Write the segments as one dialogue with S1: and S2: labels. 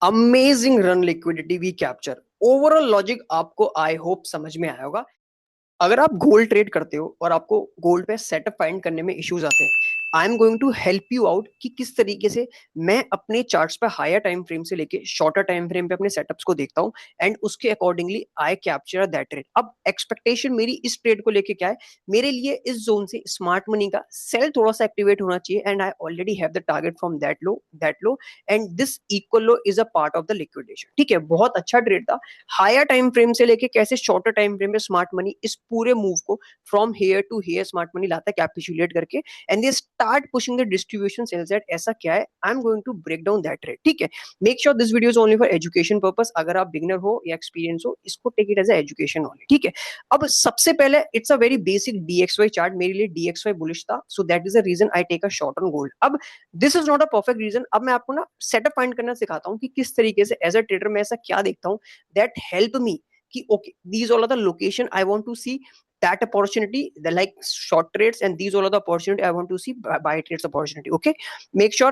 S1: Amazing run liquidity we capture. Overall logic आपको I hope समझ में आया होगा। अगर आप गोल्ड ट्रेड करते हो और आपको गोल्ड पे सेटअप फाइंड करने में इश्यूज आते हैं, I am going to help you out कि किस तरीके से मैं अपने चार्ट्स पे हायर टाइम फ्रेम से लेके शॉर्टर टाइम फ्रेम पे अपने सेटअप्स को देखता हूँ एंड उसके accordingly I capture that trade. अब एक्सपेक्टेशन मेरी इस ट्रेड को लेके क्या है, मेरे लिए इस जोन से स्मार्ट मनी का सेल थोड़ा सा एक्टिवेट होना चाहिए and I already have the target from that low and this equal low is a part of the liquidation. ठीक है, बहुत अच्छा ट्रेड था। हायर टाइम फ्रेम से लेके कैसे शॉर्टर टाइम फ्रेम में स्मार्ट मनी इस पूरे मूव को from here to here smart money लाता है कैपिचुलेट करके and they start pushing the distribution sales at. ऐसा क्या है, I am going to break down that trade. ठीक है, make sure this video is only for education purpose. अगर आप बिगिनर हो या एक्सपीरियंस हो, इसको take it as education only. ठीक है, अब सबसे पहले it's a very basic DXY chart. मेरे लिए डीएक्सवाई बुलिश था, so that is the reason I take a short on gold. अब this is not a perfect reason. अब मैं आपको ना सेटअप फाइंड करना सिखाता हूँ कि किस तरीके से एज अ ट्रेडर मैं ऐसा क्या देखता हूँ दैट हेल्प मी कि okay, these all are the location I want to see that opportunity, the like short trades, and these all are the opportunity I want to see buy trades opportunity. Okay, make sure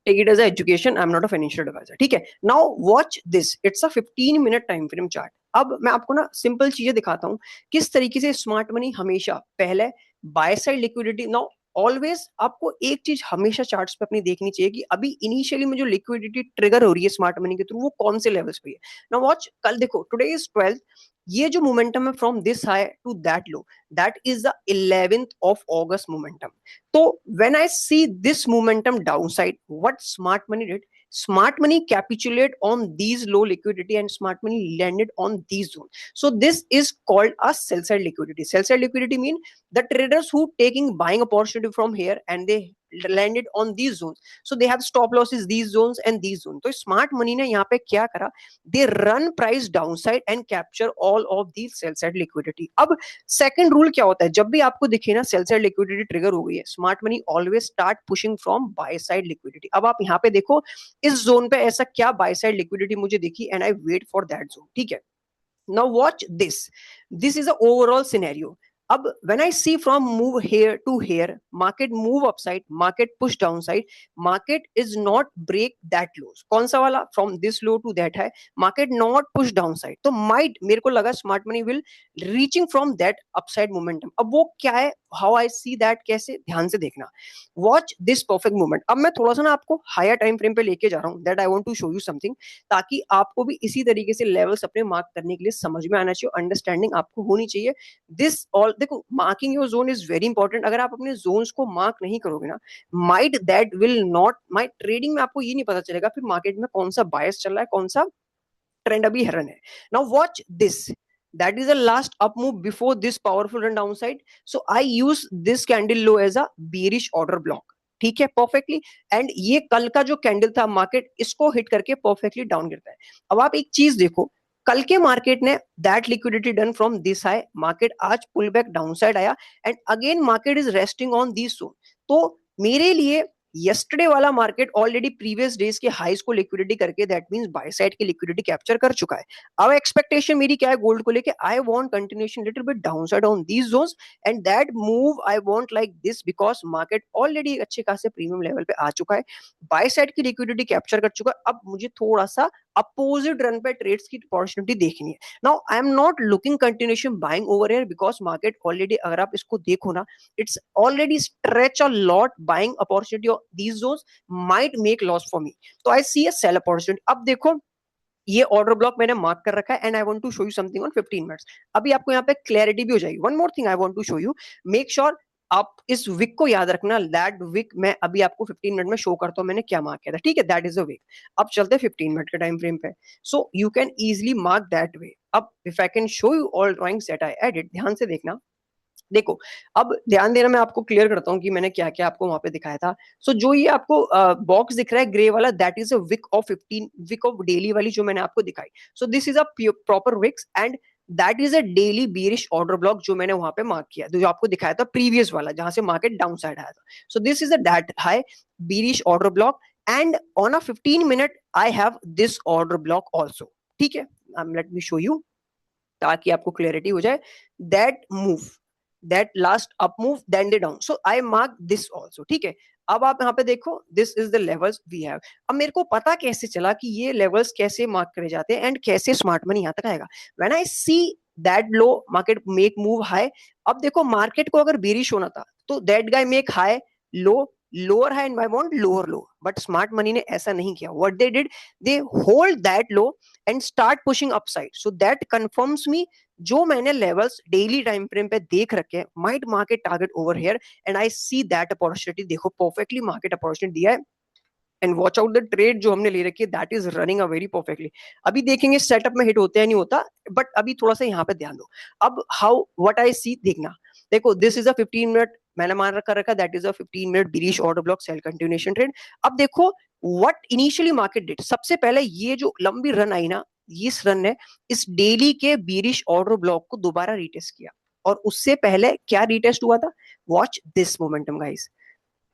S1: take it as a education. I'm not a financial advisor. ठीक है, now watch this, it's a 15-minute time frame chart। अब मैं आपको ना simple चीजें दिखाता हूँ किस तरीके से स्मार्ट मनी हमेशा पहले by side liquidity. Now always आपको एक चीज हमेशा चार्ट्स पे अपनी देखनी चाहिए कि अभी इनिशियली में जो लिक्विडिटी ट्रिगर हो रही है स्मार्ट मनी के थ्रू वो कौन से लेवल्स पे है। नाउ वॉच, कल देखो टुडे इज 12th, ये जो मोमेंटम है from this high to that low, that is the 11th of August momentum. तो when I see this momentum downside, what smart money did? Smart money capitulate on these low liquidity and smart money landed on these zones. So this is called a sell side liquidity. Sell side liquidity mean the traders who taking buying opportunity from here and they landed on these zones. So they have stop losses these zones and these zones. तो smart money ने यहाँ पे क्या करा? They run price downside and capture all of these sell side liquidity. अब second rule क्या होता है, जब भी आपको दिखे ना सेल साइड लिक्विडिटी ट्रिगर हो गई है, smart money always start pushing from by side liquidity. अब आप यहाँ पे देखो इस जोन पे ऐसा क्या बाय साइड लिक्विडिटी मुझे दिखी and I wait for that zone. ठीक है, now watch this is a overall scenario। अब when I see from move here to here, market move upside, market push downside, market is not break that lows। कौन सा वाला, from this low to that high, market not push downside, तो might मेरे को लगा smart money will reaching from that upside momentum। अब वो क्या है, how I see that, कैसे, ध्यान से देखना। watch this perfect moment। अब मैं थोड़ा सा ना आपको हायर टाइम फ्रेम पे लेके जा रहा हूँ, that I want to show you something, ताकि आपको भी इसी तरीके से लेवल्स अपने मार्क करने के लिए समझ में आना चाहिए, अंडरस्टैंडिंग आपको होनी चाहिए। दिस ऑल देखो, marking your zone is very important. अगर आप अपने जोन्स को मार्क नहीं करोगे ना, might that will not, might trading में आपको ये नहीं पता चलेगा फिर मार्केट में कौन सा बायस चल रहा है, कौन सा ट्रेंड अभी रन है। Now watch this, that is the last up move before this powerful run downside, so I use this candle low as a bearish order block। ठीक है, परफेक्टली। एंड ये कल का जो कैंडल था, मार्केट इसको हिट करके परफेक्टली डाउन गिरता है। अब आप एक चीज देखो, कल के मार्केट ने that liquidity done from this high, market आज पुल बैक डाउनसाइड आया and again market is resting on this zone. तो मेरे लिए यस्टरडे वाला मार्केट ऑलरेडी प्रीवियस डेज के हाईज को लिक्विडिटी करके, दैट मींस बाय साइड की लिक्विडिटी कैप्चर कर चुका है। अब एक्सपेक्टेशन मेरी क्या है गोल्ड को लेके, I want continuation little bit downside on these zones and that move I want like this, because market already अच्छे खासे प्रीमियम लेवल पे आ चुका है, बाय साइड की लिक्विडिटी कैप्चर कर चुका है। अब मुझे थोड़ा सा अपोजिट रन पे ट्रेड्स की अपॉर्चुनिटी देखनी है। Now I am not looking continuation buying over here, because market already, अगर आप इसको देखो ना, it's already stretch a lot, buying opportunity of these zones might make loss for me, तो I see a sell opportunity। अब देखो ये order block मैंने मार्क कर रखा है and I want to show you something on 15 minutes. अभी आपको यहाँ पे क्लैरिटी भी हो जाएगी। One more thing I want to show you, make sure आप इस विक को याद रखना, दैट विक मैं अभी आपको 15 मिनट में शो करता हूँ मैंने क्या मार्क किया था। ठीक है, दैट इज अ विक। अब चलते हैं 15 मिनट के टाइम फ्रेम पे, so you can easily mark that way. अब if I can show you all drawings that I edit, ध्यान से देखना। देखो, अब ध्यान देना, मैं आपको क्लियर करता हूँ कि मैंने क्या क्या आपको वहां पे दिखाया था। सो जो ये आपको बॉक्स दिख रहा है ग्रे वाला, that is a wick of 15, wick of daily वाली जो मैंने आपको दिखाई। So this is a proper wicks and that is a daily bearish order block जो मैंने वहां पे मार्क किया, जो आपको दिखाया था प्रीवियस वाला जहां से मार्केट डाउन साइड आया था। सो this is a that high bearish order block and on a 15 minute I have this order block also. ठीक है, लेट मी शो यू ताकि आपको क्लियरिटी हो जाए। That move, that last up move then they down, so I mark this also। ठीक है, अब आप यहाँ पे देखो, this is the levels we have. अब मेरे को पता कैसे चला कि ये लेवल्स कैसे मार्क करे जाते हैं एंड कैसे स्मार्ट मनी यहाँ तक आएगा। When I see that low market make move high, अब देखो मार्केट को अगर बेरिश होना था तो that guy make high low, lower high and I want lower low, but smart money ने ऐसा नहीं किया। What they did, they hold that low and start pushing upside, so that confirms me जो मैंने levels daily time frame पे देख रखे हैं, might market target over here and I see that opportunity. देखो परफेक्टली मार्केट अपॉर्चुनिटी दिया है and watch out the trade जो हमने ले रखी है, that is running a very perfectly. अभी देखेंगे सेटअप में हिट होता है नहीं होता, बट अभी थोड़ा सा यहाँ पे ध्यान दो। अब हाउ व्हाट आई सी देखना, देखो दिस इज अ 15 मिनट मैंने मान रखा that is a 15 minute bullish order block sell continuation trade. अब देखो व्हाट इनिशियली मार्केट डिड, सबसे पहले ये जो लंबी रन आई ना, इस रन ने इस डेली के बिरिश ऑर्डर ब्लॉक को दोबारा रीटेस्ट किया, और उससे पहले क्या रीटेस्ट हुआ था, watch this momentum guys.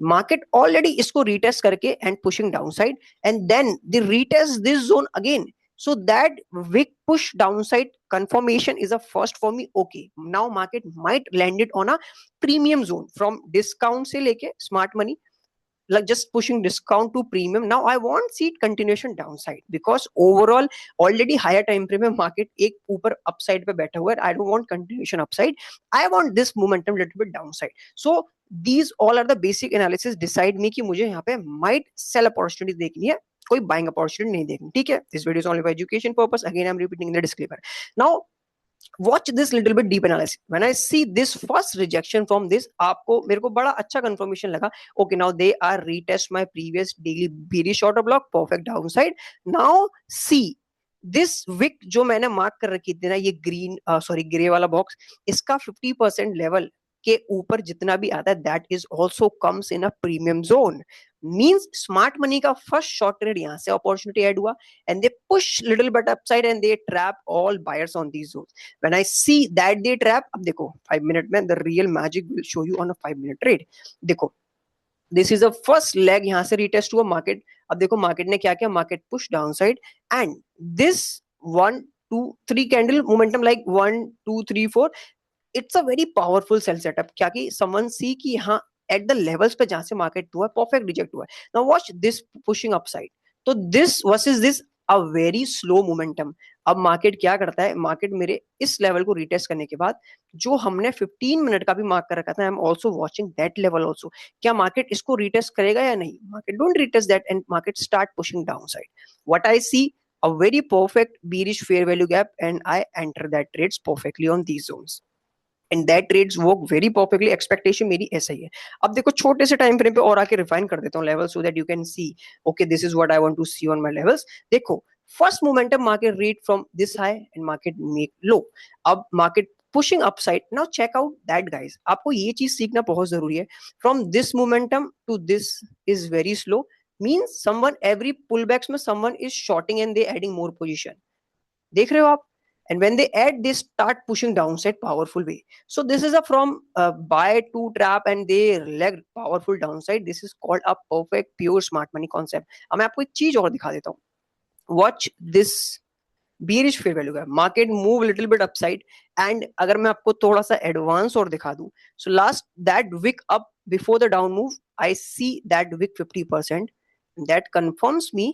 S1: Market already इसको रीटेस्ट करके and pushing downside and then they retest this zone again, so that wick push downside confirmation is a first for me. Okay, now market might land it on a premium zone from discount से लेके smart money, like just pushing discount to premium. Now I want see it continuation downside because overall already higher time frame में market एक ऊपर upside पे बैठा हुआ है. I don't want continuation upside. I want this momentum little bit downside. So these all are the basic analysis decide me कि मुझे यहाँ पे might sell opportunity देखनी है, कोई buying opportunity नहीं देखनी. ठीक है, this video is only for education purpose. Again I'm repeating the disclaimer. Now watch this little bit deep analysis. When I see this first rejection from this, आपको मेरे को बड़ा अच्छा confirmation लगा. Okay, now they are retest my previous daily bearish order block, perfect downside. Now see this wick जो मैंने mark कर रखी थी ना, ये ग्रीन सॉरी ग्रे वाला बॉक्स, इसका 50% लेवल के ऊपर जितना भी आता है that is also comes in a premium zone. Means smart money का फर्स्ट शॉर्ट ट्रेड यहां से अपॉर्चुनिटी ऐड हुआ and they push little but upside and they trap all buyers on these zones. When I see that they trap, अब देखो 5 मिनट में the real magic will show you on a 5 minute trade. देखो this is a first leg, यहां से retest हुआ market. अब देखो मार्केट ने क्या किया, market push downside and this 1 2 3 candle momentum like 1 2 3 4, it's a very powerful sell setup. क्या कि समवन सी कि हाँ एट द लेवल्स पे जहां से मार्केट हुआ परफेक्ट रिजेक्ट हुआ है. Now watch this pushing upside. तो this versus this a very slow momentum. अब मार्केट क्या करता है, मार्केट मेरे इस लेवल को रिटेस्ट करने के बाद जो हमने 15 मिनट का भी मार्क कर रखा था, I am also watching that level also. क्या मार्केट इसको रिटेस्ट करेगा या नहीं, market don't retest that and market start pushing downside. What I see, a very perfect bearish fair value gap and I enter that trades perfectly on these zones. And that trades work very perfectly. Expectation मेरी ऐसा ही है. अब देखो छोटे से time frame पे और आके रिफाइन कर देता हूँ level so that you can see okay this is what I want to see on my levels. देखो first momentum market read from this high and market make low. अब market pushing upside. Now check out that guys, आपको ये चीज सीखना बहुत जरूरी है. From this momentum to this is very slow, means someone every pullbacks में someone is shorting and they adding more position. देख रहे हो आप, and when they add they start pushing downside powerful way. So this is a from buy to trap and they leg powerful downside. This is called a perfect pure smart money concept. अब मैं आपको एक चीज और दिखा देता हूँ. watch this bearish fair value gap, market move little bit upside and अगर मैं आपको थोड़ा सा एडवांस और दिखा दूं, so last that wick up before the down move I see that wick 50%, that confirms me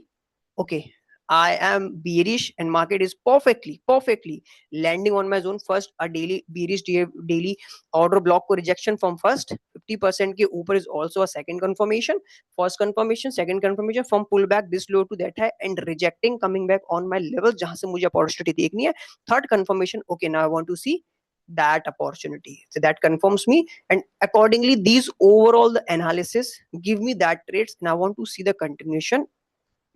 S1: okay I am bearish and market is perfectly landing on my zone. First a daily bearish daily order block को rejection from first 50% के ऊपर is also a second confirmation. First confirmation, second confirmation from pullback this low to that high and rejecting coming back on my level जहां से मुझे opportunity देखनी है. Third confirmation, okay now I want to see that opportunity, so that confirms me and accordingly these overall the analysis give me that trades and I want to see the continuation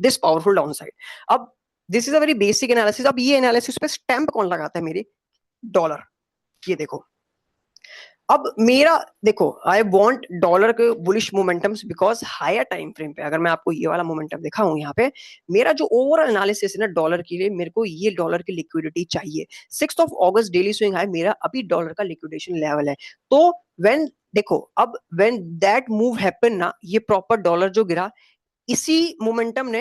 S1: this powerful down side. अब this is a very basic analysis. अब ये analysis पे stamp कौन लगाता है, मेरे dollar. ये देखो अब मेरा देखो आई वांट डॉलर के bullish momentums because higher time frame पे अगर मैं आपको ये वाला मोमेंटम दिखाऊं यहाँ पे, मेरा जो ओवरऑल एनालिसिस है ना डॉलर के लिए, मेरे को ये डॉलर की लिक्विडिटी चाहिए. 6 अगस्त डेली स्विंग है मेरा, अभी डॉलर का लिक्विडेशन लेवल है. तो व्हेन देखो अब व्हेन दैट मूव हैपन ना, ये प्रॉपर डॉलर जो गिरा, इसी मोमेंटम ने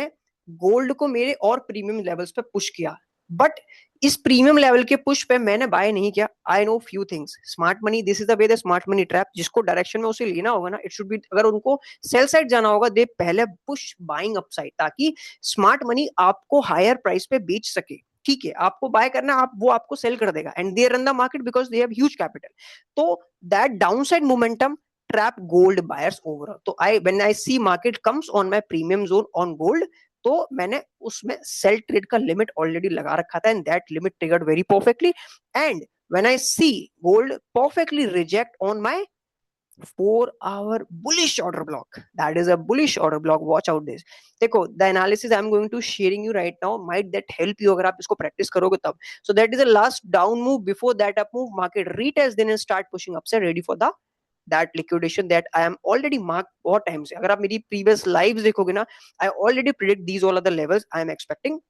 S1: गोल्ड को मेरे और प्रीमियम लेवल्स पे पुश किया. बट इस प्रीमियम लेवल के पुश पे मैंने बाय नहीं किया. I know few things. Smart money, this is the way the smart money trap. जिसको डायरेक्शन में उसे लेना होगा ना, इट शुड बी, अगर उनको सेल साइड जाना होगा, दे पहले पुश बाइंग अपसाइड, ताकि स्मार्ट मनी आपको हायर प्राइस पे बेच सके. ठीक है, आपको बाय करना, आप वो आपको सेल कर देगा, and they run the market because they have huge capital. तो that downside momentum trap gold buyers overall. तो I when I see market comes on my premium zone on gold, तो मैंने उसमें सेल ट्रेड का limit already लगा रखा था, and that limit triggered very perfectly. And when I see gold perfectly reject on my 4 hour bullish order block, that is a bullish order block, watch out this. देखो, the analysis I'm going to sharing you right now might that help you अगर आप इसको practice करोगे तब. So that is the last down move. Before that up move, market retest, then start pushing upside, ready for the that liquidation that I am already marked बहुत time से. अगर आप मेरी previous lives देखोगे ना, I already predict these all are the levels I am expecting.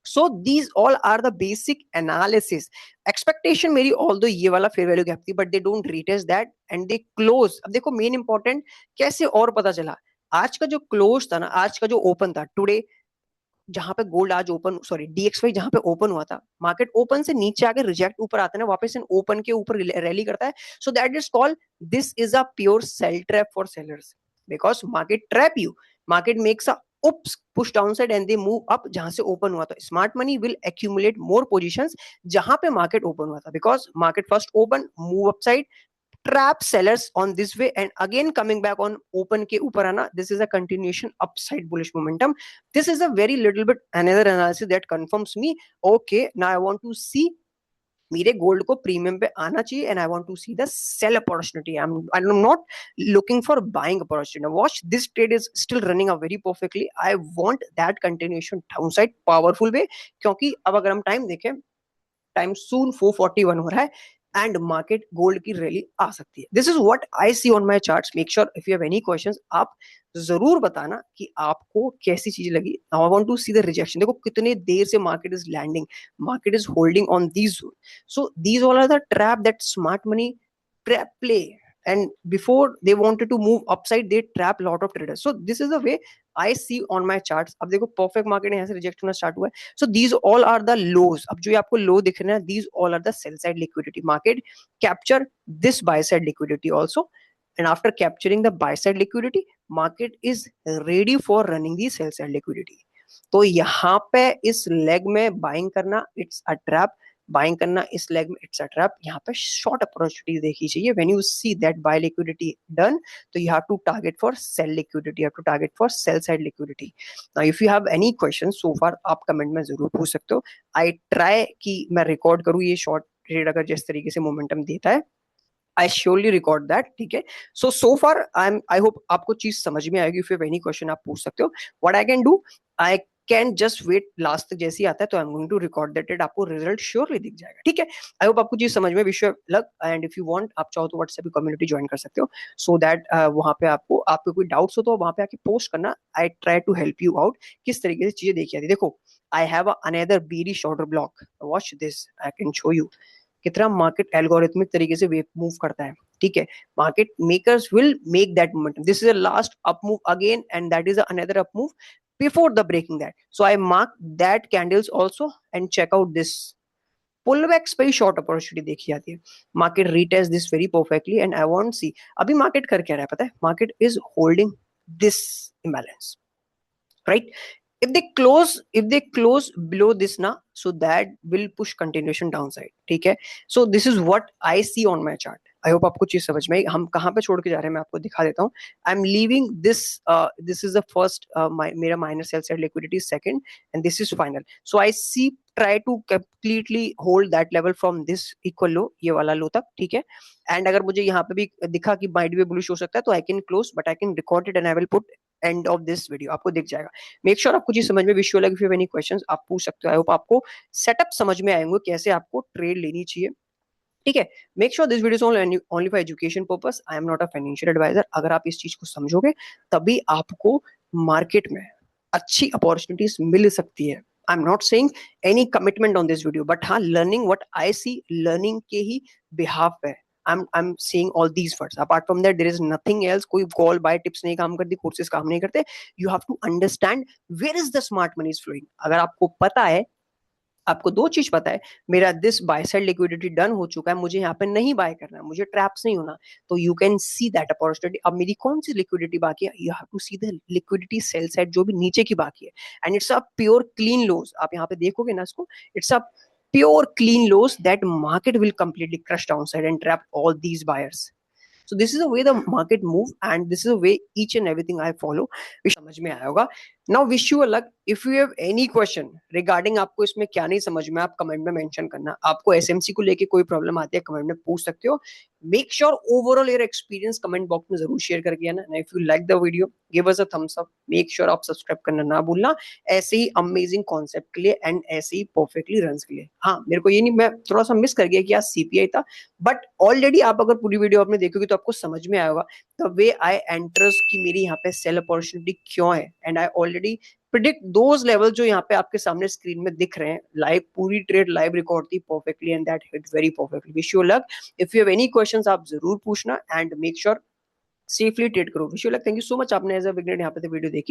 S1: So these all are the basic analysis. Expectation मेरी although ये वाला fair value gap थी, but they don't retest that and they close. अब देखो main important कैसे और पता चला, आज का जो क्लोज था ना, आज का जो ओपन था टुडे, जहां पे गोल्ड आज ओपन, सॉरी DXY जहां पे ओपन हुआ था, मार्केट ओपन से नीचे आके रिजेक्ट ऊपर आता है ना, वापस ओपन के ऊपर रैली करता है. So that is called, this is a pure sell trap for sellers, because market trap you. Market makes a ups push downside and they move up जहां से ओपन हुआ था. Smart money will accumulate more positions जहां पे market open हुआ था, because market first open, move upside, trap sellers on this way, and again coming back on open के ऊपर आना. This is a continuation upside bullish momentum. This is a very little bit another analysis that confirms me. Okay, now I want to see मेरे gold को premium पे आना चाहिए, and I want to see the sell opportunity. I am not looking for buying opportunity. Watch this trade is still running a very perfectly. I want that continuation downside powerful way, क्योंकि अब अगर हम time देखें, time soon 441 हो रहा है, and market gold की rally आ सकती है. This is what I see on my charts. Make sure if you have any questions, आप जरूर बताना कि आपको कैसी चीज लगी. Now I want to see the rejection. देखो कितने देर से market is landing, market is holding on these zone. So these all are the trap that smart money trap play, and before they wanted to move upside, they trap lot of traders. So this is the way I see on my charts. अब देखो perfect market यहाँ से reject होना start हुआ है. So these all are the lows. अब जो ये आपको लो दिख रहे हैं, these all are the sell side liquidity. Market capture this buy side liquidity also, and after capturing the buy side liquidity, market is ready for running the sell side liquidity. तो यहाँ पे इस लेग में buying करना, it's a trap. Buying करना इस leg में, it's a trap. यहाँ पे शॉर्ट अपॉर्चुनिटी देखी चाहिए. When you see that buy liquidity done, तो you have to target for sell liquidity, you have to target for sell side liquidity. Now if you have any question so far, आप comment में जरूर पूछ सकते हो. I try कि मैं record करूँ ये शॉर्ट ट्रेड, अगर जिस तरीके से मोमेंटम देता है, आई श्योरली रिकॉर्ड दैट. ठीक है, सो फार आई होप आपको चीज समझ में आएगी. If you have any question आप पूछ सकते हो. What I can do, I can just wait last तक जैसे ही आता है, तो I am going to record that it. आपको रिजल्ट श्योरली दिख जाएगा. ठीक है, आई होप आपको चीज समझ में. Wish you luck, and if you want, आप चाहो तो व्हाट्सएप कम्युनिटी ज्वाइन कर सकते हो, सो दैट वहां पे आपको कोई डाउट्स हो तो वहां पे आके पोस्ट करना. I try to help you out किस तरीके से चीजें देखी जाती है. देखो, I have another bearish order block. Watch this, I can show you कितना मार्केट एल्गोरिथमिक तरीके से वेव मूव करता है. ठीक है, market makers will make that momentum. This is a last up move again, and that is another up move before the breaking that. So I mark that candles also and check out this pullbacks पे ही short opportunity देखी जाती है. Market retest this very perfectly and I want see अभी market कर क्या रहा है पता है. Market is holding this imbalance, right? If they close below this ना, so that will push continuation downside. ठीक है, so this is what I see on my chart. I hope आपको चीज समझ में आई. हम कहाँ पे छोड़ के जा रहे हैं मैं आपको दिखा देता हूँ. I am leaving this, this is the first, मेरा minor sell side liquidity second, and this is final. So I see try to completely hold that level from this equal low, ये वाला लो तक. ठीक है, एंड अगर मुझे यहाँ पे भी दिखा कि माइट भी बुलिश हो सकता है, तो I can close, but I can record it and I will put end of this video. आपको दिख जाएगा. मेक श्योर आपको चीज समझ में. Wish you luck. If you have any questions आप पूछ सकते हो. आई होप आपको सेटअप समझ में आएंगे कैसे आपको ट्रेड लेनी चाहिए. ठीक है, make sure this video only for education purpose. I am not a financial advisor. अगर आप इस चीज को समझोगे तभी आपको मार्केट में अच्छी अपॉर्चुनिटीज मिल सकती है. I am not saying any commitment on this video, but हाँ, learning what I see, learning के ही बिहाफ पे I'm saying all these words. Apart from that, there is nothing else. कोई call buy tips नहीं काम करती, courses काम नहीं करते. You have to understand where is the smart money is flowing. अगर आपको पता है आपको दो चीज पता है, मेरा this by side liquidity done हो चुका है, मुझे यहाँ पे नहीं बाय करना है, मुझे ट्रैप्स नहीं होना, तो you can see that opportunity. अब मेरी कौन सी लिक्विडिटी बाकी है, you have to see the liquidity sell side जो भी नीचे की बाकी है, and it's a pure clean loss. आप यहाँ पे देखोगे ना इसको, it's a pure clean loss that market will completely crush down side and trap all these buyers. So this is the way the market move, and this is the way each and everything I follow, which समझ में आया होगा। Now wish you a luck. If you have any question regarding आपको इसमें क्या नहीं समझ में, आप कमेंट में मेंशन करना। आपको एसएमसी को लेके कोई प्रॉब्लम आती है, कमेंट में पूछ सकते हो। Make sure overall your experience comment box में जरूर शेयर करके आना। If you like the video, give us a thumbs up. Make sure आप सब्सक्राइब करना ना भूलना, ऐसे ही अमेजिंग कॉन्सेप्ट के लिए एंड ऐसे ही परफेक्टली रन के लिए। हाँ, मेरे को ये नहीं, मैं थोड़ा सा मिस कर गया कि आज सीपीआई था, बट ऑलरेडी आप अगर पूरी वीडियो आपने देखोगे तो आपको समझ में आएगा द वे आई एंटर्स कि मेरी यहाँ पे सेल अपॉर्चुनिटी क्यों है, and I already predict those level जो यहाँ पे आपके सामने स्क्रीन में दिख रहे हैं। लाइव पूरी ट्रेड लाइव रिकॉर्ड थी perfectly, and that hit very perfectly. Wish you luck. If you have any questions आप जरूर पूछना, and make sure safely trade करो। Wish you luck. Thank you so much, आपने एज अ बिगिनर यहाँ पे video देखी।